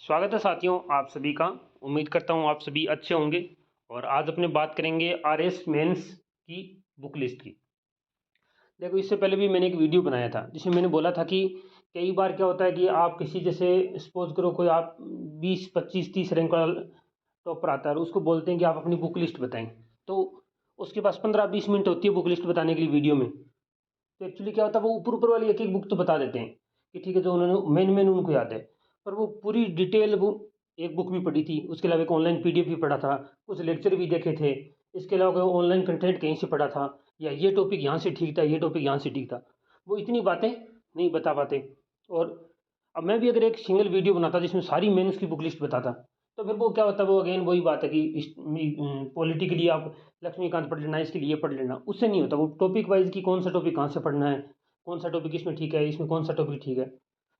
स्वागत है साथियों आप सभी का। उम्मीद करता हूँ आप सभी अच्छे होंगे। और आज अपने बात करेंगे आरएस मेंस की बुक लिस्ट की। देखो, इससे पहले भी मैंने एक वीडियो बनाया था जिसमें मैंने बोला था कि कई बार क्या होता है कि आप किसी, जैसे सपोज करो कोई आप 20 25 30 रैंक वाला टॉपर आता है और उसको बोलते हैं कि आप अपनी बुक लिस्ट बताएं, तो उसके पास 15-20 मिनट होती है बुक लिस्ट बताने के लिए वीडियो में। तो एक्चुअली क्या होता है, वो ऊपर ऊपर वाली एक एक बुक तो बता देते हैं कि ठीक है, जो उन्होंने मेन मेन उनको याद है, पर वो पूरी डिटेल वो एक बुक भी पढ़ी थी, उसके अलावा एक ऑनलाइन पीडीएफ भी पढ़ा था, कुछ लेक्चर भी देखे थे, इसके अलावा कोई ऑनलाइन कंटेंट कहीं से पढ़ा था, या ये टॉपिक यहाँ से ठीक था, ये टॉपिक यहाँ से ठीक था, वो इतनी बातें नहीं बता पाते। और अब मैं भी अगर एक सिंगल वीडियो बनाता जिसमें सारी मेंस की बुक लिस्ट बताता, तो फिर वो क्या होता है, वो अगेन वही बात है कि इस पॉलिटी के लिए आप लक्ष्मीकांत पढ़ लेना, इसके लिए पढ़ लेना, उससे नहीं होता। वो टॉपिक वाइज कि कौन सा टॉपिक कहाँ से पढ़ना है, कौन सा टॉपिक इसमें ठीक है, इसमें कौन सा टॉपिक ठीक है।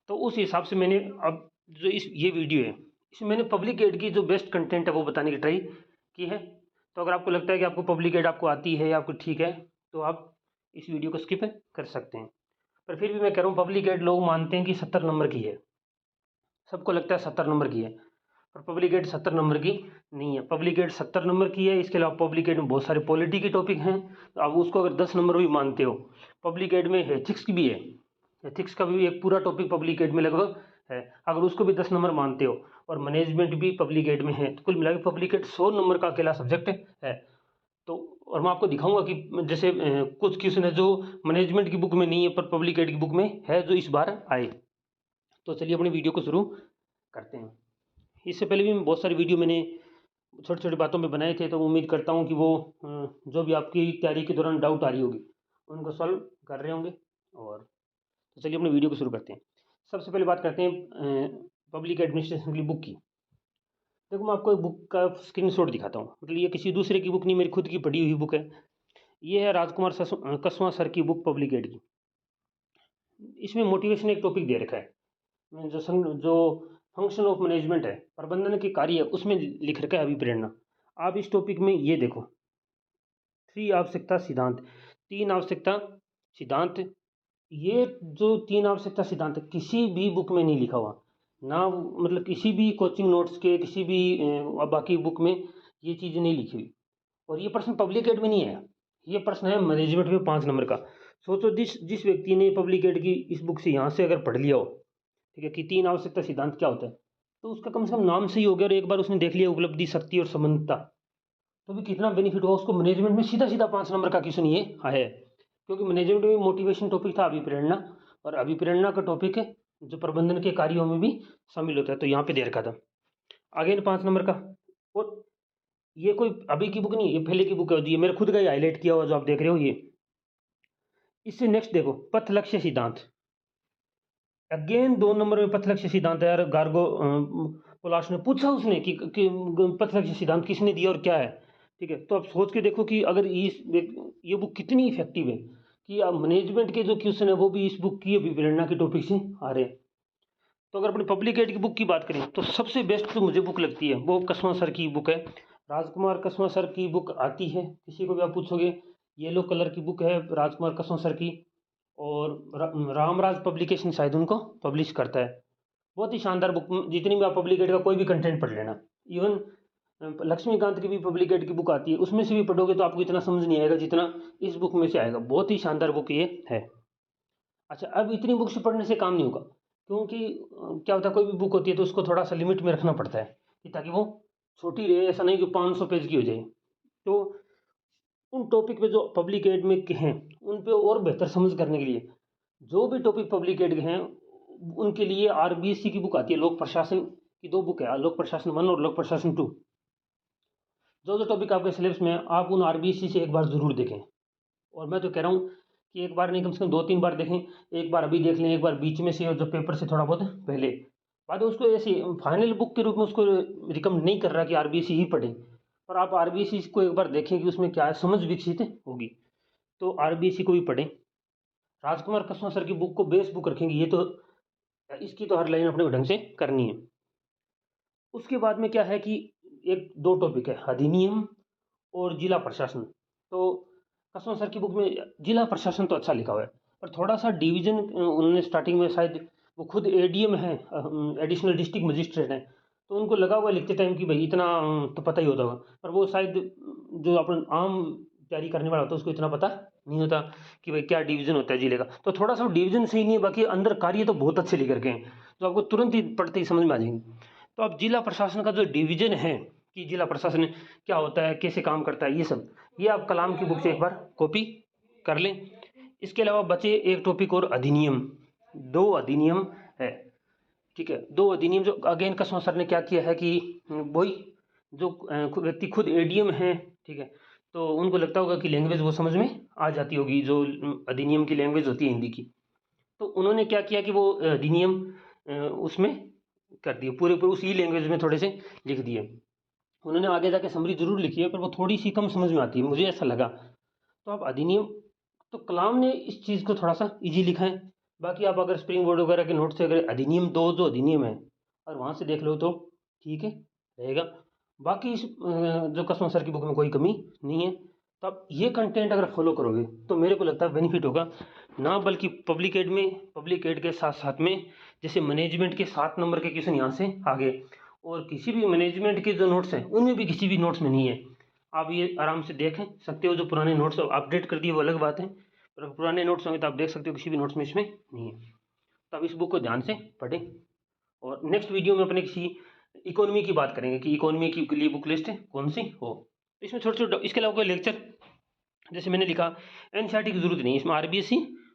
तो उस हिसाब से मैंने अब जो इस ये वीडियो है, इसमें मैंने पब्लिक एड की जो बेस्ट कंटेंट है वो बताने की ट्राई की है। तो अगर आपको लगता है कि आपको पब्लिक एड आपको आती है या आपको ठीक है, तो आप इस वीडियो को स्किप कर सकते हैं। पर फिर भी मैं कह रहा हूँ, पब्लिक एड लोग मानते हैं कि 70 नंबर की है, सबको लगता है 70 नंबर की है, पर पब्लिक एड 70 नंबर की नहीं है। पब्लिक एड 70 नंबर की है। इसके अलावा पब्लिक एड में बहुत सारे पॉलिटी के टॉपिक हैं, तो आप उसको अगर 10 नंबर भी मानते हो, पब्लिक एड में एथिक्स की भी है, एथिक्स का भी एक पूरा टॉपिक पब्लिक एड में लगभग है, अगर उसको भी 10 नंबर मानते हो, और मैनेजमेंट भी पब्लिक एड में है, तो कुल मिलाकर पब्लिक एड 100 नंबर का अकेला सब्जेक्ट है। तो और मैं आपको दिखाऊंगा कि जैसे कुछ क्वेश्चन है जो मैनेजमेंट की बुक में नहीं है पर पब्लिक एड की बुक में है, जो इस बार आए। तो चलिए अपनी वीडियो को शुरू करते हैं। इससे पहले भी बहुत सारी वीडियो मैंने छोटी छोटी बातों पे बनाए थे, तो उम्मीद करता हूँ कि वो जो भी आपकी तैयारी के दौरान डाउट आ रही होगी उनको सॉल्व कर रहे होंगे। और तो चलिए अपनी वीडियो को शुरू करते हैं। सबसे पहले बात करते हैं पब्लिक एडमिनिस्ट्रेशन की बुक की। देखो, मैं आपको एक बुक का स्क्रीनशॉट दिखाता हूँ, मतलब ये किसी दूसरे की बुक नहीं, मेरी खुद की पढ़ी हुई बुक है। ये है राजकुमार कसवां सर की बुक पब्लिक एड की। इसमें मोटिवेशन एक टॉपिक दे रखा है, जो फंक्शन ऑफ मैनेजमेंट है, प्रबंधन के कार्य है, उसमें लिख रखा है अभिप्रेरणा। आप इस टॉपिक में ये देखो, 3 आवश्यकता सिद्धांत, 3 आवश्यकता सिद्धांत। ये जो 3 आवश्यकता सिद्धांत है, किसी भी बुक में नहीं लिखा हुआ ना, मतलब किसी भी कोचिंग नोट्स के, किसी भी बाकी बुक में ये चीज़ें नहीं लिखी हुई। और ये प्रश्न पब्लिक एड में नहीं है, ये प्रश्न है मैनेजमेंट में 5 नंबर का। सोचो, जिस जिस व्यक्ति ने पब्लिक एड की इस बुक से यहाँ से अगर पढ़ लिया हो, ठीक है, कि 3 आवश्यकता सिद्धांत क्या होता है, तो उसका कम से कम नाम सही हो गया, और एक बार उसने देख लिया उपलब्धि, शक्ति और समानता, तो भी कितना बेनिफिट हुआ उसको। मैनेजमेंट में सीधा सीधा 5 नंबर का क्वेश्चन ये है, क्योंकि मैनेजमेंट में मोटिवेशन टॉपिक था अभिप्रेरणा, और अभिप्रेरणा का टॉपिक है जो प्रबंधन के कार्यों में भी शामिल होता है, तो यहाँ पे दे रखा था आगे 5 नंबर का। और ये कोई अभी की बुक नहीं, ये पहले की बुक है, ये मेरे खुद का ही हाईलाइट किया हुआ जो आप देख रहे हो ये। इससे नेक्स्ट देखो, पथ लक्ष्य सिद्धांत। अगेन 2 नंबर में पथ लक्ष्य सिद्धांत है यार। गार्गो पोलाश ने पूछा उसने कि पथ लक्ष्य सिद्धांत किसने दिया और क्या है, ठीक है। तो आप सोच के देखो कि अगर ये बुक कितनी इफेक्टिव है, कि मैनेजमेंट के जो क्वेश्चन है वो भी इस बुक की अभिप्रेरणा के टॉपिक से आ रहे हैं। तो अगर अपनी पब्लिक एड की बुक की बात करें, तो सबसे बेस्ट जो मुझे बुक लगती है वो कसवां सर की बुक है। राजकुमार कसवां सर की बुक आती है, किसी को भी आप पूछोगे, येलो कलर की बुक है राजकुमार कसवां सर की। और रामराज पब्लिकेशन शायद उनको पब्लिश करता है। बहुत ही शानदार बुक, जितनी भी आप पब्लिक एड का कोई भी कंटेंट पढ़ लेना, इवन लक्ष्मीकांत की भी पब्लिक एड की बुक आती है, उसमें से भी पढ़ोगे तो आपको इतना समझ नहीं आएगा जितना इस बुक में से आएगा। बहुत ही शानदार बुक ये है। अच्छा, अब इतनी बुक से पढ़ने से काम नहीं होगा, क्योंकि क्या होता है, कोई भी बुक होती है तो उसको थोड़ा सा लिमिट में रखना पड़ता है, कि ताकि वो छोटी रहे, ऐसा नहीं कि 500 पेज की हो जाए। तो उन टॉपिक पे जो पब्लिक एड में के हैं, उन पे और बेहतर समझ करने के लिए, जो भी टॉपिक पब्लिक एड के हैं, उनके लिए आरबीएससी की बुक आती है। लोक प्रशासन की 2 बुक है, लोक प्रशासन 1 और लोक प्रशासन 2। जो जो टॉपिक आपके सिलेबस में है, आप उन आरबीएससी से एक बार जरूर देखें। और मैं तो कह रहा हूँ कि एक बार नहीं, कम से कम 2-3 बार देखें। एक बार अभी देख लें, एक बार बीच में से, और जो पेपर से थोड़ा बहुत पहले, बाद में उसको ऐसे फाइनल बुक के रूप में उसको रिकमेंड नहीं कर रहा कि आरबीएससी ही पढ़ें, पर आप आरबीएससी को एक बार देखें कि उसमें क्या है, समझ विकसित होगी। तो आरबीएससी को भी पढ़ें। राजकुमार कसवां सर की बुक को बेस बुक रखेंगे, ये तो इसकी तो हर लाइन अपने ढंग से करनी है। उसके बाद में क्या है कि एक 2 टॉपिक है, अधिनियम और जिला प्रशासन। तो कसवां सर की बुक में जिला प्रशासन तो अच्छा लिखा हुआ है, पर थोड़ा सा डिवीजन उन्होंने स्टार्टिंग में शायद वो खुद एडीएम है, एडिशनल डिस्ट्रिक्ट मजिस्ट्रेट हैं, तो उनको लगा हुआ लिखते टाइम कि भाई इतना तो पता ही होता होगा, पर वो शायद जो अपन आम तैयारी करने वाला होता है उसको इतना पता नहीं होता कि भाई क्या डिवीज़न होता है जिले का। तो थोड़ा सा डिवीज़न सही नहीं है, बाकी अंदर कार्य तो बहुत अच्छे लिख रखे हैं, जो आपको तुरंत ही पढ़ते ही समझ में आ जाएंगे। तो अब जिला प्रशासन का जो डिवीज़न है कि जिला प्रशासन क्या होता है, कैसे काम करता है, ये सब ये आप कलाम की बुक से एक बार कॉपी कर लें। इसके अलावा बचे एक टॉपिक और अधिनियम, 2 अधिनियम है, ठीक है। 2 अधिनियम जो अगेन कसवा सर ने क्या किया है कि वही जो व्यक्ति खुद एडीएम है, ठीक है, तो उनको लगता होगा कि लैंग्वेज वो समझ में आ जाती होगी, जो अधिनियम की लैंग्वेज होती है हिंदी की। तो उन्होंने क्या किया कि वो अधिनियम उसमें कर दिए, पूरे पूरे उसी लैंग्वेज में थोड़े से लिख दिए। उन्होंने आगे जाके समरी जरूर लिखी है, पर वो थोड़ी सी कम समझ में आती है, मुझे ऐसा लगा। तो आप अधिनियम, तो कलाम ने इस चीज़ को थोड़ा सा इजी लिखा है। बाकी आप अगर स्प्रिंग बोर्ड वगैरह के नोट से अगर अधिनियम 2 जो अधिनियम है और वहाँ से देख लो तो ठीक है रहेगा। बाकी इस जो कसमा सर की बुक में कोई कमी नहीं है। तो आप ये कंटेंट अगर फॉलो करोगे तो मेरे को लगता है बेनिफिट होगा ना, बल्कि पब्लिक एड में, पब्लिक एड के साथ साथ में जैसे मैनेजमेंट के 7 नंबर के क्वेश्चन यहाँ से आगे, और किसी भी मैनेजमेंट के जो नोट्स हैं उनमें भी किसी भी नोट्स में नहीं है। आप ये आराम से देख सकते हो, जो पुराने नोट्स अपडेट कर दिए वो अलग बात है, पर पुराने नोट्स होंगे तो आप देख सकते हो किसी भी नोट्स में इसमें नहीं है। तो आप इस बुक को ध्यान से पढ़ें, और नेक्स्ट वीडियो में अपने किसी इकोनॉमी की बात करेंगे कि इकोनॉमी के लिए बुक लिस्ट कौन सी हो। तो इसमें छोटे छोटे, इसके अलावा कोई लेक्चर जैसे मैंने लिखा एनसीईआरटी की जरूरत नहीं है इसमें।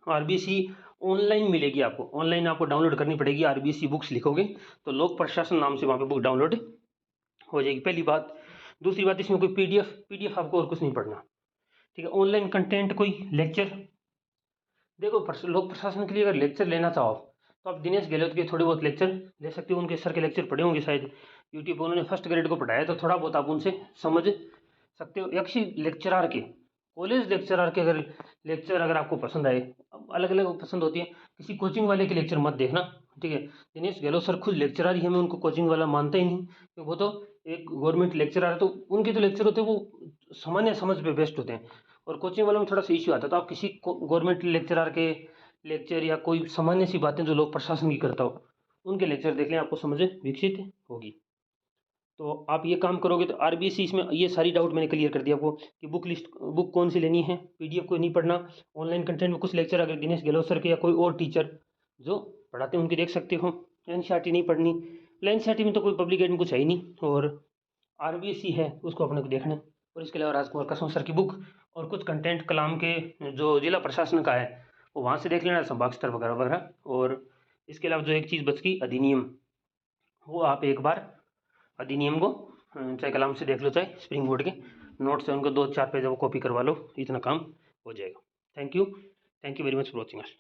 आरबीएसई ऑनलाइन मिलेगी आपको, ऑनलाइन आपको डाउनलोड करनी पड़ेगी। आरबीएसई बुक्स लिखोगे तो लोक प्रशासन नाम से वहाँ पे बुक डाउनलोड हो जाएगी, पहली बात। दूसरी बात, इसमें कोई पीडीएफ आपको और कुछ नहीं पढ़ना, ठीक है। ऑनलाइन कंटेंट, कोई लेक्चर, देखो लोक प्रशासन के लिए अगर लेक्चर लेना चाहो तो आप दिनेश गहलोत के थोड़े बहुत लेक्चर ले सकते हो। उनके सर के लेक्चर पढ़े होंगे शायद यूट्यूब पर, उन्होंने फर्स्ट ग्रेड को पढ़ाया, तो थोड़ा बहुत आप उनसे समझ सकते हो। या किसी लेक्चरार के, कॉलेज लेक्चरार के अगर लेक्चर अगर आपको पसंद आए, अलग अलग पसंद होती है, किसी कोचिंग वाले के लेक्चर मत देखना, ठीक है। दिनेश गहलोत सर खुद लेक्चरार ही है, मैं उनको कोचिंग वाला मानता ही नहीं, क्योंकि वो तो एक गवर्नमेंट लेक्चरार है, तो उनके जो लेक्चर होते हैं वो सामान्य समझ पे बेस्ट होते हैं, और कोचिंग वालों में थोड़ा सा इश्यू आता है। तो आप किसी गवर्नमेंट लेक्चरार के लेक्चर या कोई सामान्य सी बातें जो लोग प्रशासन की करता हो उनके लेक्चर देख लें, आपको समझ विकसित होगी। तो आप ये काम करोगे तो आरबीएसई इसमें ये सारी डाउट मैंने क्लियर कर दिया आपको कि बुक कौन सी लेनी है, पीडीएफ को नहीं पढ़ना। ऑनलाइन कंटेंट में कुछ लेक्चर अगर दिनेश गहलोत सर के या कोई और टीचर जो पढ़ाते हैं उनके देख सकते हो। एनसीईआरटी नहीं पढ़नी, एनसीईआरटी में तो कोई पब्लिक एड में कुछ है ही नहीं, और आरबीएसई है उसको अपने को देखना है। और इसके अलावा राजकुमार कसम सर की बुक और कुछ कंटेंट कलाम के जो जिला प्रशासन का है वो वहाँ से देख लेना, संभाग स्तर वगैरह वगैरह। और इसके अलावा जो एक चीज़ बच गई अधिनियम, वो आप एक बार अधिनियम को चाहे कलाम से देख लो चाहे स्प्रिंग बोर्ड के नोट से उनको 2-4 पेज वो कॉपी करवा लो, इतना काम हो जाएगा। Thank you very much for watching us.